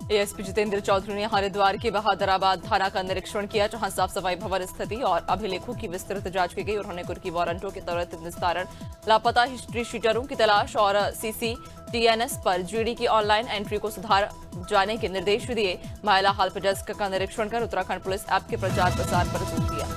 ASP Jitendra Chaudhary ने हरिद्वार के बहादुराबाद थाना का निरीक्षण किया, जहां साफ सफाई, भवन स्थिति और अभिलेखों की विस्तृत जांच की गई। उन्होंने कुर्की वारंटों के त्वरित निस्तारण, लापता हिस्ट्री शीटरों की तलाश और सीसीटीएनएस पर जीडी की ऑनलाइन एंट्री को सुधार जाने के निर्देश दिए। महिला हेल्प डेस्क का निरीक्षण कर उत्तराखंड पुलिस ऐप के प्रचार प्रसार पर जोर दिया।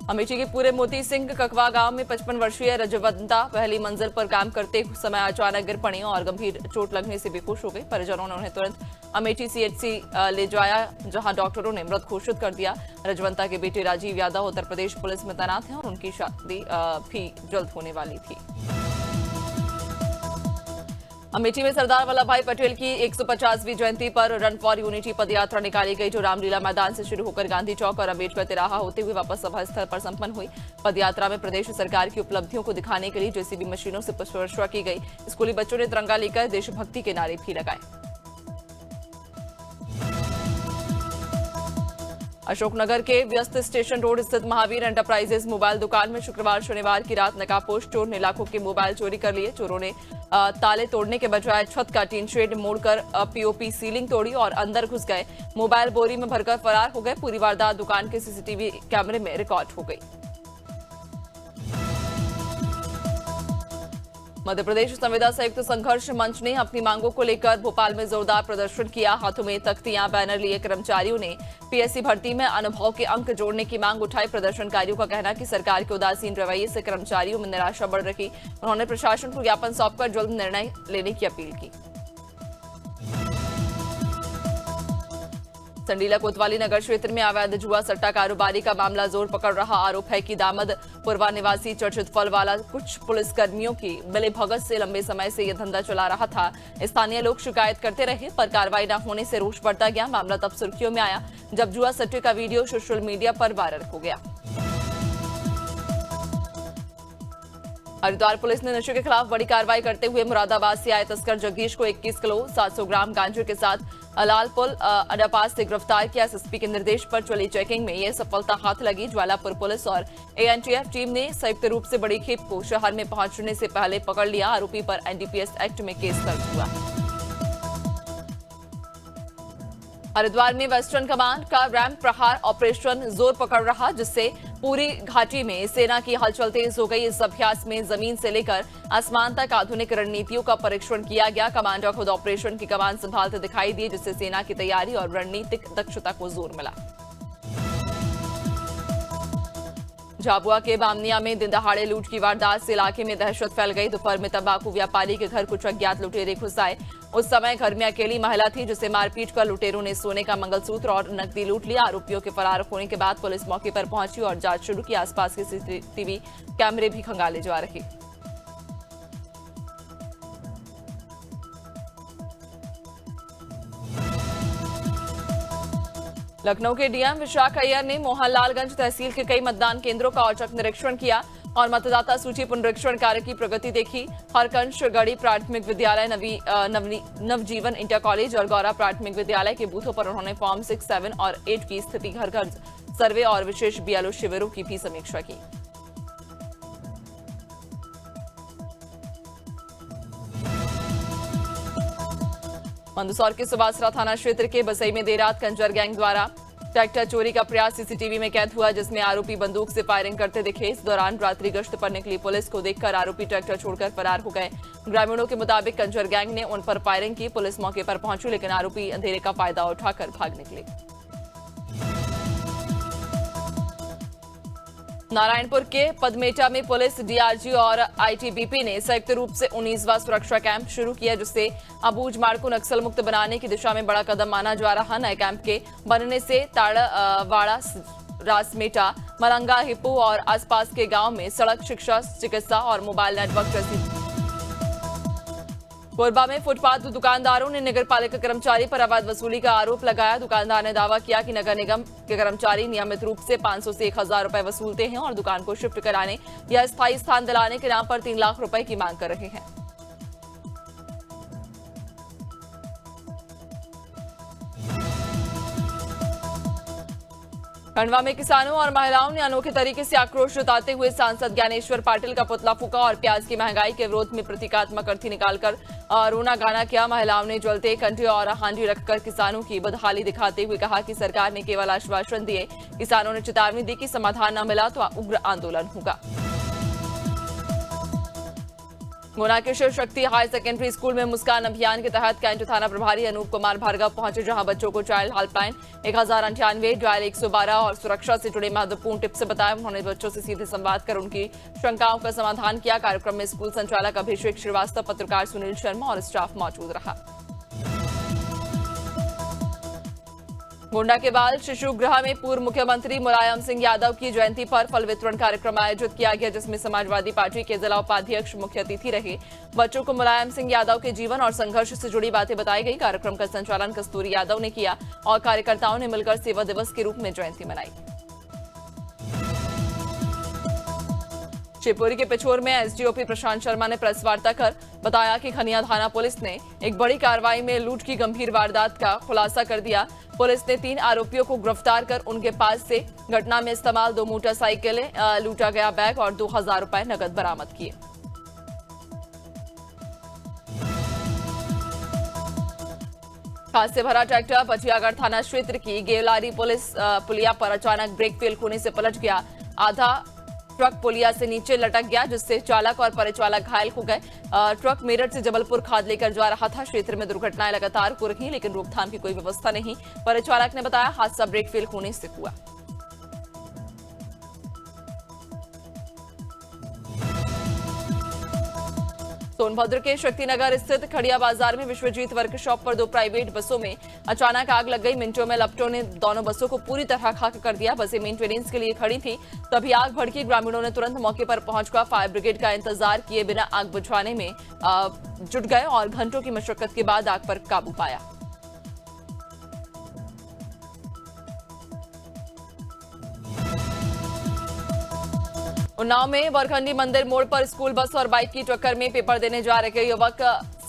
अमेठी के पूरे मोती सिंह ककवा गांव में 55 वर्षीय रजवंता पहली मंजिल पर काम करते समय अचानक गिर पड़ी और गंभीर चोट लगने से बेहोश हो गई। परिजनों ने उन्हें तुरंत अमेठी सीएचसी ले जाया, जहां डॉक्टरों ने मृत घोषित कर दिया। रजवंता के बेटे राजीव यादव उत्तर प्रदेश पुलिस में तैनात हैं और उनकी शादी भी जल्द होने वाली थी। अमेठी में सरदार वल्लभ भाई पटेल की 150वीं जयंती पर रन फॉर यूनिटी पदयात्रा निकाली गई, जो रामलीला मैदान से शुरू होकर गांधी चौक और अम्बेडकर तिराहा होते हुए वापस सभा स्थल पर संपन्न हुई। पदयात्रा में प्रदेश सरकार की उपलब्धियों को दिखाने के लिए जेसीबी मशीनों से पुष्पवर्षा की गई। स्कूली बच्चों ने तिरंगा लेकर देशभक्ति के नारे भी लगाए। अशोकनगर के व्यस्त स्टेशन रोड स्थित महावीर एंटरप्राइजेज मोबाइल दुकान में शुक्रवार शनिवार की रात नकाबपोश चोर ने लाखों के मोबाइल चोरी कर लिए। चोरों ने ताले तोड़ने के बजाय छत का टीन शेड मोड़कर पीओपी सीलिंग तोड़ी और अंदर घुस गए। मोबाइल बोरी में भरकर फरार हो गए। पूरी वारदात दुकान के सीसीटीवी कैमरे में रिकॉर्ड हो गई। मध्य प्रदेश संविदा संयुक्त संघर्ष मंच ने अपनी मांगों को लेकर भोपाल में जोरदार प्रदर्शन किया। हाथों में तख्तियां, बैनर लिए कर्मचारियों ने पीएससी भर्ती में अनुभव के अंक जोड़ने की मांग उठाई। प्रदर्शनकारियों का कहना कि सरकार के उदासीन रवैये से कर्मचारियों में निराशा बढ़ रही। उन्होंने प्रशासन को ज्ञापन सौंपकर जल्द निर्णय लेने की अपील की। संडीला कोतवाली नगर क्षेत्र में अवैध जुआ सट्टा कारोबारी का मामला जोर पकड़ रहा। आरोप है कि दामदपुरवा निवासी चर्चित फल वाला कुछ पुलिसकर्मियों की मिलीभगत से लंबे समय से यह धंधा चला रहा था। स्थानीय लोग शिकायत करते रहे, पर कार्रवाई न होने से रोष बढ़ता गया। मामला तब सुर्खियों में आया जब जुआ सट्टे का वीडियो सोशल मीडिया पर वायरल हो गया। हरिद्वार पुलिस ने नशे के खिलाफ बड़ी कार्रवाई करते हुए मुरादाबाद से आए तस्कर जगदीश को 21 किलो 700 ग्राम गांजे के साथ लालपुल अंडरपास से गिरफ्तार किया। एसएसपी के निर्देश पर चली चेकिंग में यह सफलता हाथ लगी। ज्वालापुर पुलिस और एएनटीएफ टीम ने संयुक्त रूप से बड़ी खेप को शहर में पहुंचने से पहले पकड़ लिया। आरोपी पर एनडीपीएस एक्ट में केस दर्ज हुआ। हरिद्वार में वेस्टर्न कमांड का रैंप प्रहार ऑपरेशन जोर पकड़ रहा, जिससे पूरी घाटी में सेना की हलचल तेज हो गई। इस अभ्यास में जमीन से लेकर आसमान तक आधुनिक रणनीतियों का परीक्षण किया गया। कमांडर खुद ऑपरेशन की कमान संभालते दिखाई दिए, जिससे सेना की तैयारी और रणनीतिक दक्षता को जोर मिला। झाबुआ के बामनिया में दिन दहाड़े लूट की वारदात से इलाके में दहशत फैल गई। दोपहर में तंबाकू व्यापारी के घर कुछ अज्ञात लुटेरे घुस आए। उस समय घर में अकेली महिला थी, जिसे मारपीट कर लुटेरों ने सोने का मंगलसूत्र और नकदी लूट लिया। आरोपियों के फरार होने के बाद पुलिस मौके पर पहुंची और जांच शुरू की। आसपास के सीसीटीवी कैमरे भी खंगाले जा रहे। लखनऊ के डीएम विशाख अय्यर ने मोहनलालगंज तहसील के कई मतदान केंद्रों का औचक निरीक्षण किया और मतदाता सूची पुनरीक्षण कार्य की प्रगति देखी। हरकंश गढ़ी प्राथमिक विद्यालय, नवजीवन इंटर कॉलेज और गौरा प्राथमिक विद्यालय के बूथों पर उन्होंने फॉर्म 6, 7 और 8 की स्थिति, घर घर सर्वे और विशेष बीएलओ शिविरों की भी समीक्षा की। मंदसौर के सुबासरा थाना क्षेत्र के बसई में देर रात कंजर गैंग द्वारा ट्रैक्टर चोरी का प्रयास सीसीटीवी में कैद हुआ, जिसमें आरोपी बंदूक से फायरिंग करते दिखे। इस दौरान रात्रि गश्त पर निकली पुलिस को देखकर आरोपी ट्रैक्टर छोड़कर फरार हो गए। ग्रामीणों के मुताबिक कंजर गैंग ने उन पर फायरिंग की। पुलिस मौके पर पहुंची, लेकिन आरोपी अंधेरे का फायदा उठाकर भाग निकले। नारायणपुर के पदमेटा में पुलिस, डीआरजी और आईटीबीपी ने संयुक्त रूप से 19वां सुरक्षा कैंप शुरू किया, जिससे अबूझमाड़ को नक्सल मुक्त बनाने की दिशा में बड़ा कदम माना जा रहा। नए कैंप के बनने से ताड़वाड़ा, रासमेटा, मलंगा, हिप्पू और आसपास के गांव में सड़क, शिक्षा, चिकित्सा और मोबाइल नेटवर्क जैसी। कोरबा में फुटपाथ दुकानदारों ने नगर पालिका कर्मचारी पर अवैध वसूली का आरोप लगाया। दुकानदार ने दावा किया कि नगर निगम के कर्मचारी नियमित रूप से 500 से 1000 रुपए वसूलते हैं और दुकान को शिफ्ट कराने या स्थायी स्थान दिलाने के नाम पर 3 लाख रुपए की मांग कर रहे हैं। खंडवा में किसानों और महिलाओं ने अनोखे तरीके से आक्रोश जताते हुए सांसद ज्ञानेश्वर पाटिल का पुतला फूका और प्याज की महंगाई के विरोध में प्रतीकात्मक अर्थी निकालकर रोना गाना किया। महिलाओं ने जलते कंटे और हांडी रखकर किसानों की बदहाली दिखाते हुए कहा कि सरकार ने केवल आश्वासन दिए। किसानों ने चेतावनी दी कि समाधान न मिला तो उग्र आंदोलन होगा। गुना के Shiv Shakti high secondary school में मुस्कान अभियान के तहत कैंट थाना प्रभारी अनूप कुमार भार्गव पहुंचे, जहां बच्चों को चाइल्ड हेल्पलाइन 1098 डायल 112 और सुरक्षा से जुड़े महत्वपूर्ण टिप्स बताया। उन्होंने बच्चों से सीधे संवाद कर उनकी शंकाओं का समाधान किया। कार्यक्रम में स्कूल संचालक अभिषेक श्रीवास्तव, पत्रकार सुनील शर्मा और स्टाफ मौजूद रहा। गोंडा के बाल शिशु गृह में पूर्व मुख्यमंत्री मुलायम सिंह यादव की जयंती पर फल वितरण कार्यक्रम आयोजित किया गया, जिसमें समाजवादी पार्टी के जिला उपाध्यक्ष मुख्य अतिथि रहे। बच्चों को मुलायम सिंह यादव के जीवन और संघर्ष से जुड़ी बातें बताई गई। कार्यक्रम का संचालन कस्तूरी यादव ने किया और कार्यकर्ताओं ने मिलकर सेवा दिवस के रूप में जयंती मनाई। शिवपुरी के पिछोर में एसडीओपी प्रशांत शर्मा ने प्रेस वार्ता कर बताया कि खनिया थाना पुलिस ने एक बड़ी कार्रवाई में लूट की गंभीर वारदात का खुलासा कर दिया। पुलिस ने 3 आरोपियों को गिरफ्तार कर उनके पास से घटना में इस्तेमाल 2 मोटरसाइकिलें, लूटा गया बैग और 2000 रुपए नकद बरामद किए। खाद से भरा ट्रैक्टर बचियागढ़ थाना क्षेत्र की गेवलारी पुलिस पुलिया पर अचानक ब्रेक फेल होने से पलट गया। आधा ट्रक पुलिया से नीचे लटक गया, जिससे चालक और परिचालक घायल हो गए। ट्रक मेरठ से जबलपुर खाद लेकर जा रहा था। क्षेत्र में दुर्घटनाएं लगातार हो रही, लेकिन रोकथाम की कोई व्यवस्था नहीं। परिचालक ने बताया हादसा ब्रेक फेल होने से हुआ। सोनभद्र के शक्तिनगर स्थित खड़िया बाजार में विश्वजीत वर्कशॉप पर 2 प्राइवेट बसों में अचानक आग लग गई। मिनटों में लपटों ने दोनों बसों को पूरी तरह खाक कर दिया। बसें मेंटेनेंस के लिए खड़ी थी, तभी आग भड़की। ग्रामीणों ने तुरंत मौके पर पहुंचकर फायर ब्रिगेड का इंतजार किए बिना आग बुझाने में जुट गए और घंटों की मशक्कत के बाद आग पर काबू पाया। उन्नाव में वरखंडी मंदिर मोड़ पर स्कूल बस और बाइक की टक्कर में पेपर देने जा रहे युवक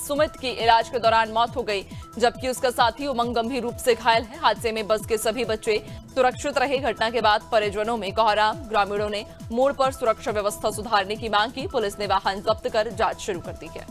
सुमित की इलाज के दौरान मौत हो गई, जबकि उसका साथी उमंग गंभीर रूप से घायल है। हादसे में बस के सभी बच्चे सुरक्षित रहे। घटना के बाद परिजनों में कोहराम। ग्रामीणों ने मोड़ पर सुरक्षा व्यवस्था सुधारने की मांग की। पुलिस ने वाहन जब्त कर जांच शुरू कर दी है।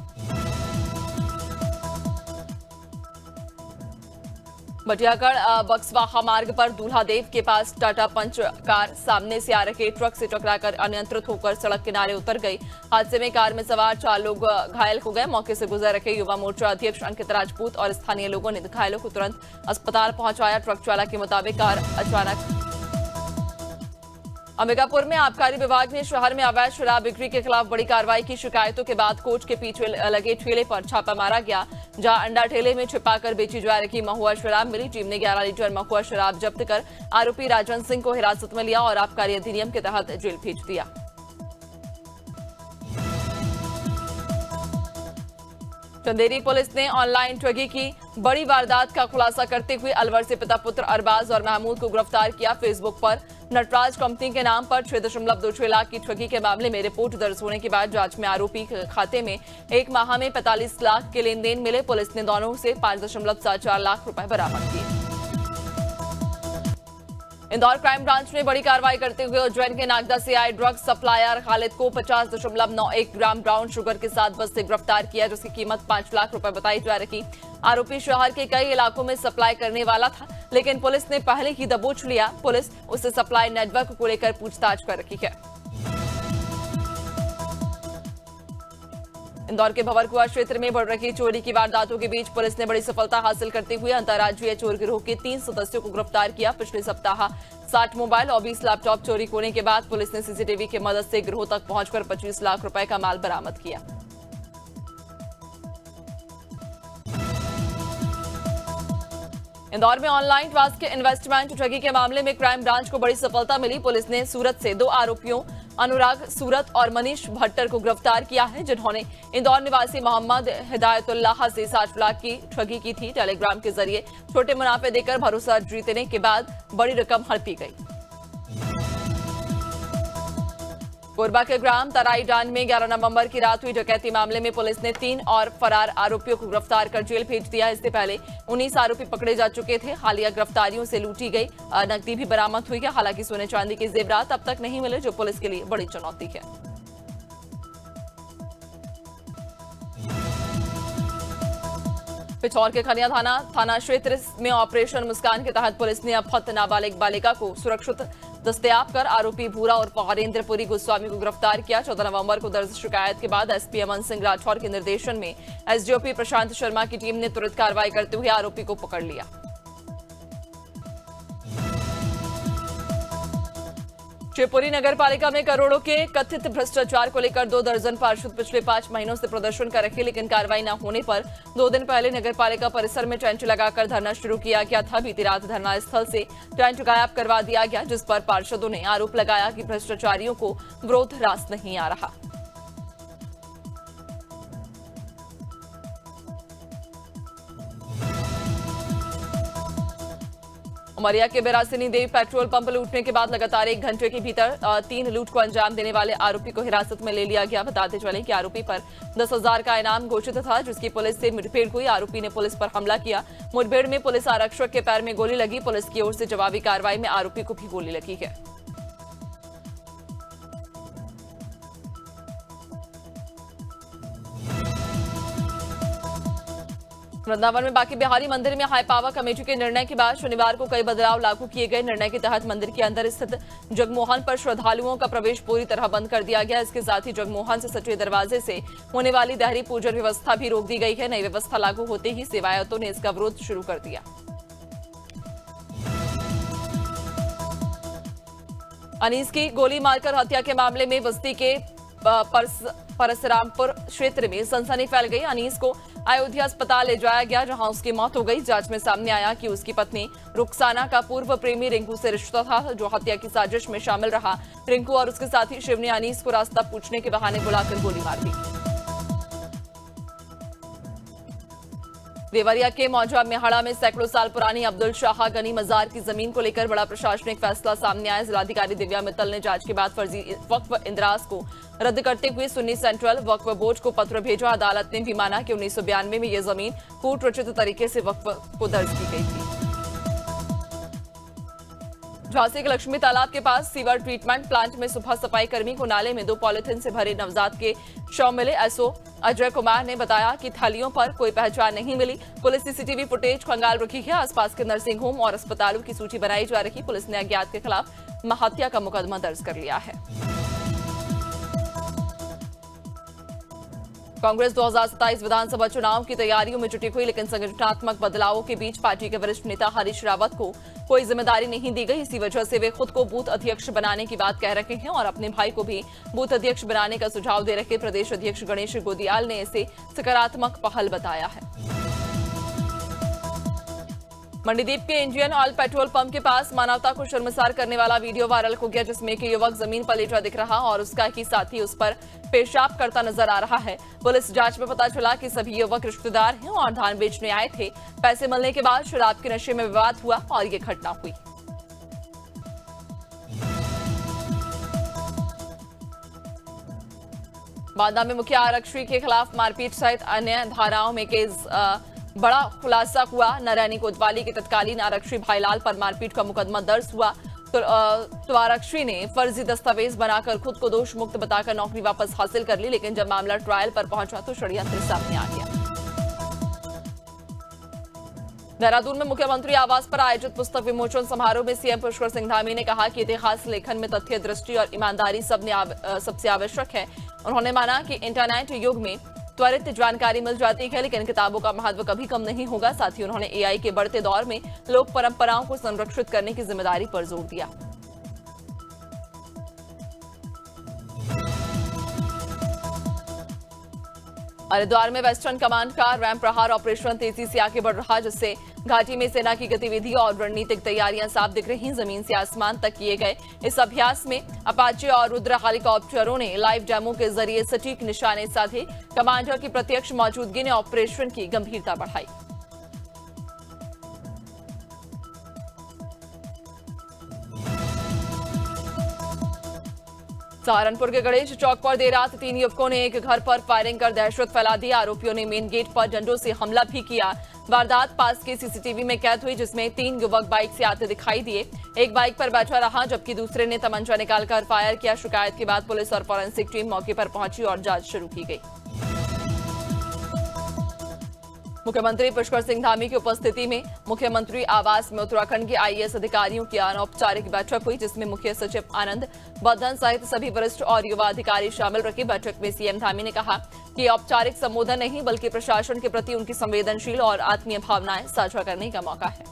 बटियागढ़ बक्सवाहा मार्ग पर दूल्हादेव के पास टाटा पंच कार सामने से आ रहे ट्रक से टकराकर अनियंत्रित होकर सड़क किनारे उतर गई। हादसे में कार में सवार 4 लोग घायल हो गए। मौके से गुजर रहे युवा मोर्चा अध्यक्ष अंकित राजपूत और स्थानीय लोगों ने घायलों को तुरंत अस्पताल पहुंचाया। ट्रक चालक के मुताबिक कार अचानक अंबिकापुर में आबकारी विभाग ने शहर में अवैध शराब बिक्री के खिलाफ बड़ी कार्रवाई की। शिकायतों के बाद कोच के पीछे लगे ठेले पर छापा मारा गया, जहां अंडा ठेले में छिपाकर बेची जा रही महुआ शराब मिली। टीम ने 11 लीटर महुआ शराब जब्त कर आरोपी राजन सिंह को हिरासत में लिया और आबकारी अधिनियम के तहत जेल भेज दिया। चंदेरी पुलिस ने ऑनलाइन ठगी की बड़ी वारदात का खुलासा करते हुए अलवर से पिता पुत्र अरबाज और महमूद को गिरफ्तार किया। फेसबुक पर नटराज कंपनी के नाम पर 6.26 लाख की ठगी के मामले में रिपोर्ट दर्ज होने के बाद जांच में आरोपी खाते में 1 माह में 45 लाख के लेन देन मिले। पुलिस ने दोनों से 5.74 लाख रुपए बरामद किए। इंदौर क्राइम ब्रांच ने बड़ी कार्रवाई करते हुए उज्जैन के नागदा से आए ड्रग सप्लायर खालिद को 50.91 ग्राम ब्राउन शुगर के साथ बस से गिरफ्तार किया, जिसकी कीमत 5 लाख रुपए बताई जा रही। आरोपी शहर के कई इलाकों में सप्लाई करने वाला था, लेकिन पुलिस ने पहले ही दबोच लिया। पुलिस उससे सप्लाई नेटवर्क को लेकर पूछताछ कर रही है। इंदौर के भंवरकुआ क्षेत्र में बढ़ रही चोरी की वारदातों के बीच पुलिस ने बड़ी सफलता हासिल करते हुए अंतर्राज्यीय चोर गिरोह के 3 सदस्यों को गिरफ्तार किया। पिछले सप्ताह 60 मोबाइल और 20 लैपटॉप चोरी होने के बाद पुलिस ने सीसीटीवी की मदद से गिरोह तक पहुंचकर 25 लाख रुपए का माल बरामद किया। इंदौर में ऑनलाइन टास्क इन्वेस्टमेंट ठगी के मामले में क्राइम ब्रांच को बड़ी सफलता मिली। पुलिस ने सूरत से 2 आरोपियों अनुराग सूरत और मनीष भट्टर को गिरफ्तार किया है, जिन्होंने इंदौर निवासी मोहम्मद हिदायतुल्लाह से 60 लाख की ठगी की थी। टेलीग्राम के जरिए छोटे मुनाफे देकर भरोसा जीतने के बाद बड़ी रकम हड़पी गई। कोरबा के ग्राम तराईडान में 11 नवंबर की रात हुई डकैती मामले में पुलिस ने 3 और फरार आरोपियों को गिरफ्तार कर जेल भेज दिया। इससे पहले 19 आरोपी पकड़े जा चुके थे। हालिया गिरफ्तारियों से लूटी गई नकदी भी बरामद हुई है। हालांकि सोने चांदी के जेवरात अब तक नहीं मिले, जो पुलिस के लिए बड़ी चुनौती है। पिछौर के खनिया थाना क्षेत्र में ऑपरेशन मुस्कान के तहत पुलिस ने अपहत नाबालिग बालिका को सुरक्षित दस्तयाब कर आरोपी भूरा और हरेंद्रपुरी गोस्वामी को गिरफ्तार किया। 14 नवंबर को दर्ज शिकायत के बाद एसपी अमन सिंह राठौर के निर्देशन में एसडीओपी प्रशांत शर्मा की टीम ने तुरंत कार्रवाई करते हुए आरोपी को पकड़ लिया। शिवपुरी नगर पालिका में करोड़ों के कथित भ्रष्टाचार को लेकर 2 दर्जन पार्षद पिछले 5 महीनों से प्रदर्शन कर रहे, लेकिन कार्रवाई न होने पर 2 दिन पहले नगर पालिका परिसर में टेंट लगाकर धरना शुरू किया गया था। बीती रात धरना स्थल से टेंट गायब करवा दिया गया, जिस पर पार्षदों ने आरोप लगाया कि भ्रष्टाचारियों को विरोध रास नहीं आ रहा। उमरिया के बेरासिनी देवी पेट्रोल पंप लूटने के बाद लगातार 1 घंटे के भीतर 3 लूट को अंजाम देने वाले आरोपी को हिरासत में ले लिया गया। बताते चले कि आरोपी पर 10,000 का इनाम घोषित था, जिसकी पुलिस से मुठभेड़ हुई। आरोपी ने पुलिस पर हमला किया। मुठभेड़ में पुलिस आरक्षक के पैर में गोली लगी। पुलिस की ओर से जवाबी कार्रवाई में आरोपी को भी गोली लगी है। वृंदावन में बाकी बिहारी मंदिर में हाई पावर कमेटी के निर्णय के बाद शनिवार को कई बदलाव लागू किए गए। निर्णय के तहत मंदिर के अंदर स्थित जगमोहन पर श्रद्धालुओं का प्रवेश पूरी तरह बंद कर दिया गया। इसके साथ ही जगमोहन से सटे दरवाजे से होने वाली देहरी पूजन व्यवस्था भी रोक दी गई है। नई व्यवस्था लागू होते ही सेवायतों ने इसका विरोध शुरू कर दिया। अनीस की गोली मारकर हत्या के मामले में बस्ती के परसरामपुर क्षेत्र में सनसनी फैल गई। अनीस को अयोध्या अस्पताल ले जाया गया, जहां उसकी मौत हो गई। जांच में सामने आया कि उसकी पत्नी रुखसाना का पूर्व प्रेमी रिंकू से रिश्ता था, जो हत्या की साजिश में शामिल रहा। रिंकू और उसके साथी शिव ने अनीस को रास्ता पूछने के बहाने बुलाकर गोली मार दी। देवरिया के मौजा मेहड़ा में सैकड़ों साल पुरानी अब्दुल शाह गनी मजार की जमीन को लेकर बड़ा प्रशासनिक फैसला सामने आया। जिलाधिकारी दिव्या मित्तल ने जांच के बाद फर्जी वक्फ इंदराज को रद्द करते हुए सुन्नी सेंट्रल वक्फ बोर्ड को पत्र भेजा। अदालत ने भी माना कि 1992 में यह जमीन कूट रचित तरीके से वक्फ को दर्ज की गई थी। झांसी के लक्ष्मी तालाब के पास सीवर ट्रीटमेंट प्लांट में सुबह सफाई कर्मी को नाले में 2 पॉलिथीन से भरे नवजात के शव मिले। एसओ अजय कुमार ने बताया कि थैलियों पर कोई पहचान नहीं मिली। पुलिस सीसीटीवी फुटेज खंगाल रखी है। आसपास के नर्सिंग होम और अस्पतालों की सूची बनाई जा रही। पुलिस ने अज्ञात के खिलाफ हत्या का मुकदमा दर्ज कर लिया है। कांग्रेस 2027 विधानसभा चुनाव की तैयारियों में जुटी हुई, लेकिन संगठनात्मक बदलावों के बीच पार्टी के वरिष्ठ नेता हरीश रावत को कोई जिम्मेदारी नहीं दी गई। इसी वजह से वे खुद को बूथ अध्यक्ष बनाने की बात कह रहे हैं और अपने भाई को भी बूथ अध्यक्ष बनाने का सुझाव दे रहे। प्रदेश अध्यक्ष गणेश गोदियाल ने इसे सकारात्मक पहल बताया है। मंडीदीप के इंडियन ऑयल पेट्रोल पंप के पास मानवता को शर्मसार करने वाला वीडियो वायरल हो गया, जिसमें एक युवक जमीन पर लेटा दिख रहा और उसका ही साथी उस पर पेशाब करता नजर आ रहा है। पुलिस जांच में पता चला कि सभी युवक रिश्तेदार हैं और धान बेचने आए थे। पैसे मिलने के बाद शराब के नशे में विवाद हुआ और ये घटना हुई। बांदा में मुख्य आरक्षी के खिलाफ मारपीट सहित अन्य धाराओं में केस बड़ा खुलासा हुआ। नरैनी कोतवाली के तत्कालीन आरक्षी भाईलाल पर मारपीट का मुकदमा दर्ज हुआ। तो आरक्षी ने फर्जी दस्तावेज बनाकर खुद को दोष मुक्त बताकर नौकरी वापस हासिल कर ली, लेकिन जब मामला ट्रायल पर पहुंचा तो षड्यंत्र सामने आ गया। देहरादून में मुख्यमंत्री आवास पर आयोजित पुस्तक विमोचन समारोह में सीएम पुष्कर सिंह धामी ने कहा कि इतिहास लेखन में तथ्य, दृष्टि और ईमानदारी सबसे आवश्यक है। उन्होंने माना कि इंटरनेट युग में त्वरित जानकारी मिल जाती है, लेकिन किताबों का महत्व कभी कम नहीं होगा। साथ ही उन्होंने एआई के बढ़ते दौर में लोक परंपराओं को संरक्षित करने की जिम्मेदारी पर जोर दिया। हरिद्वार में वेस्टर्न कमांड का रैंप प्रहार ऑपरेशन तेजी से आगे बढ़ रहा, जिससे घाटी में सेना की गतिविधि और रणनीतिक तैयारियां साफ दिख रही। जमीन से आसमान तक किए गए इस अभ्यास में अपाचे और रुद्र हेलीकॉप्टरों ने लाइव डेमो के जरिए सटीक निशाने साधे। कमांडर की प्रत्यक्ष मौजूदगी ने ऑपरेशन की गंभीरता बढ़ाई। सहारनपुर के गणेश चौक पर देर रात 3 युवकों ने एक घर पर फायरिंग कर दहशत फैला दी। आरोपियों ने मेन गेट पर डंडों से हमला भी किया। वारदात पास के सीसीटीवी में कैद हुई, जिसमें 3 युवक बाइक से आते दिखाई दिए। एक बाइक पर बैठा रहा जबकि दूसरे ने तमंचा निकालकर फायर किया। शिकायत के बाद पुलिस और फॉरेंसिक टीम मौके पर पहुंची और जांच शुरू की गई। मुख्यमंत्री पुष्कर सिंह धामी की उपस्थिति में मुख्यमंत्री आवास में उत्तराखंड के आईएएस अधिकारियों की अनौपचारिक बैठक हुई, जिसमें मुख्य सचिव आनंद बर्धन सहित सभी वरिष्ठ और युवा अधिकारी शामिल रहे। बैठक में सीएम धामी ने कहा कि औपचारिक संबोधन नहीं बल्कि प्रशासन के प्रति उनकी संवेदनशील और आत्मीय भावनाएं साझा करने का मौका है।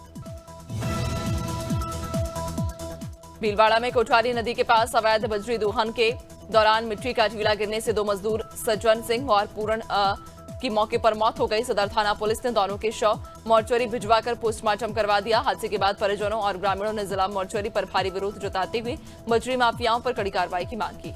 भीलवाड़ा में कोठारी नदी के पास अवैध बजरी दोहन के दौरान मिट्टी का ढीला गिरने से 2 मजदूर सज्जन सिंह और पूरण की मौके पर मौत हो गई। सदर थाना पुलिस ने दोनों के शव मोर्चरी भिजवाकर पोस्टमार्टम करवा दिया। हादसे के बाद परिजनों और ग्रामीणों ने जिला मोर्चरी पर भारी विरोध जताते हुए बजरी माफियाओं पर कड़ी कार्रवाई की मांग की।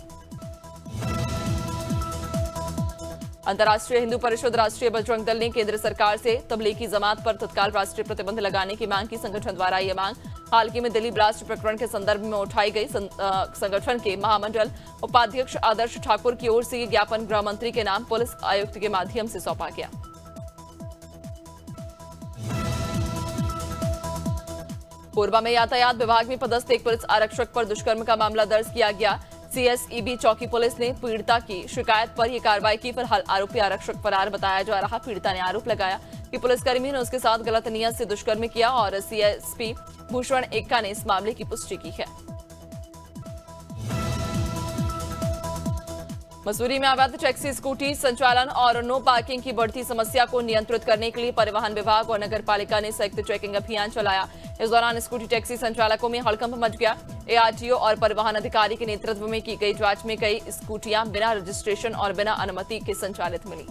अंतर्राष्ट्रीय हिंदू परिषद राष्ट्रीय बजरंग दल ने केंद्र सरकार से तबलीगी जमात पर तत्काल राष्ट्रीय प्रतिबंध लगाने की मांग की। संगठन द्वारा यह मांग हाल ही में दिल्ली ब्लास्ट प्रकरण के संदर्भ में उठाई गई। संगठन के महामंडल उपाध्यक्ष आदर्श ठाकुर की ओर से ये ज्ञापन गृह मंत्री के नाम पुलिस आयुक्त के माध्यम से सौंपा गया। कोरबा में यातायात विभाग में पदस्थ एक पुलिस आरक्षक पर दुष्कर्म का मामला दर्ज किया गया। सीएसईबी चौकी पुलिस ने पीड़िता की शिकायत पर यह कार्रवाई की। फिलहाल आरोपी आरक्षक फरार बताया जा रहा। पीड़िता ने आरोप लगाया कि पुलिसकर्मी ने उसके साथ गलत नियत से दुष्कर्म किया और सीएसपी भूषण एक्का ने इस मामले की पुष्टि की है। मसूरी में अवैध टैक्सी स्कूटी संचालन और नो पार्किंग की बढ़ती समस्या को नियंत्रित करने के लिए परिवहन विभाग और नगर पालिका ने संयुक्त चेकिंग अभियान चलाया। इस दौरान स्कूटी टैक्सी संचालकों में हड़कंप मच गया। एआरटीओ और परिवहन अधिकारी के नेतृत्व में की गई जांच में कई स्कूटियां बिना रजिस्ट्रेशन और बिना अनुमति के संचालित मिली।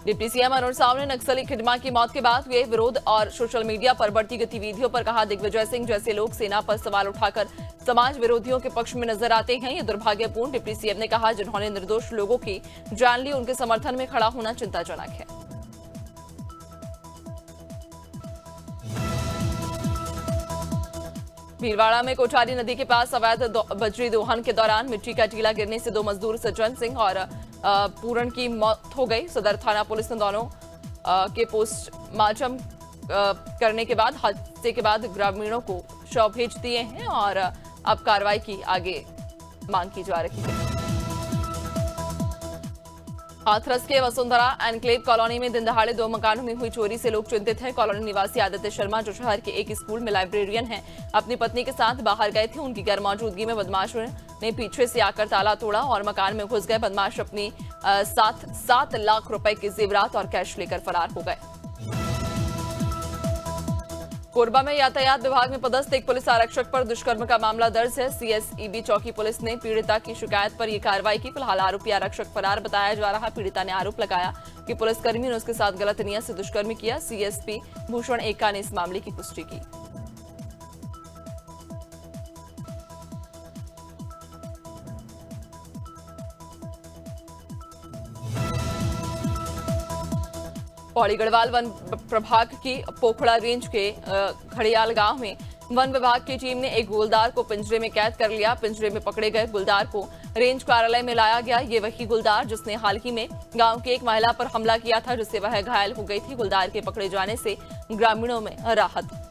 डिप्टी सीएम अरुण साव ने नक्सली खिडमा की मौत के बाद हुए विरोध और सोशल मीडिया पर बढ़ती गतिविधियों पर कहा, दिग्विजय सिंह जैसे लोग सेना पर सवाल उठाकर समाज विरोधियों के पक्ष में नजर आते हैं। ये दुर्भाग्यपूर्ण। डिप्टी सीएम ने कहा, जिन्होंने निर्दोष लोगों की जान ली उनके समर्थन में खड़ा होना चिंताजनक है। भीलवाड़ा में कोठारी नदी के पास अवैध बजरी दोहन के दौरान मिट्टी का टीला गिरने से 2 मजदूर सज्जन सिंह और पूरण की मौत हो गई। सदर थाना पुलिस ने दोनों के पोस्टमार्टम करने के बाद हादसे के बाद ग्रामीणों को शव भेज दिए हैं और अब कार्रवाई की आगे मांग की जा रही है। हाथरस के वसुंधरा एनक्लेव कॉलोनी में दिन दहाड़े 2 मकानों में हुई चोरी से लोग चिंतित हैं। कॉलोनी निवासी आदित्य शर्मा, जो शहर के एक स्कूल में लाइब्रेरियन हैं, अपनी पत्नी के साथ बाहर गए थे। उनकी गैर मौजूदगी में बदमाशों ने पीछे से आकर ताला तोड़ा और मकान में घुस गए। बदमाश अपनी साथ 7 लाख रुपए के जेवरात और कैश लेकर फरार हो गए। कोरबा में यातायात विभाग में पदस्थ एक पुलिस आरक्षक पर दुष्कर्म का मामला दर्ज है। सीएसईबी चौकी पुलिस ने पीड़िता की शिकायत पर यह कार्रवाई की। फिलहाल आरोपी आरक्षक फरार बताया जा रहा। पीड़िता ने आरोप लगाया कि पुलिसकर्मी ने उसके साथ गलत नियत से दुष्कर्म किया। सीएसपी भूषण एक्का ने इस मामले की पुष्टि की। पौड़ी गढ़वाल वन प्रभाग की पोखड़ा रेंज के घड़ियाल गांव में वन विभाग की टीम ने एक गुलदार को पिंजरे में कैद कर लिया। पिंजरे में पकड़े गए गुलदार को रेंज कार्यालय में लाया गया। ये वही गुलदार जिसने हाल ही में गांव की एक महिला पर हमला किया था, जिससे वह घायल हो गई थी। गुलदार के पकड़े जाने से ग्रामीणों में राहत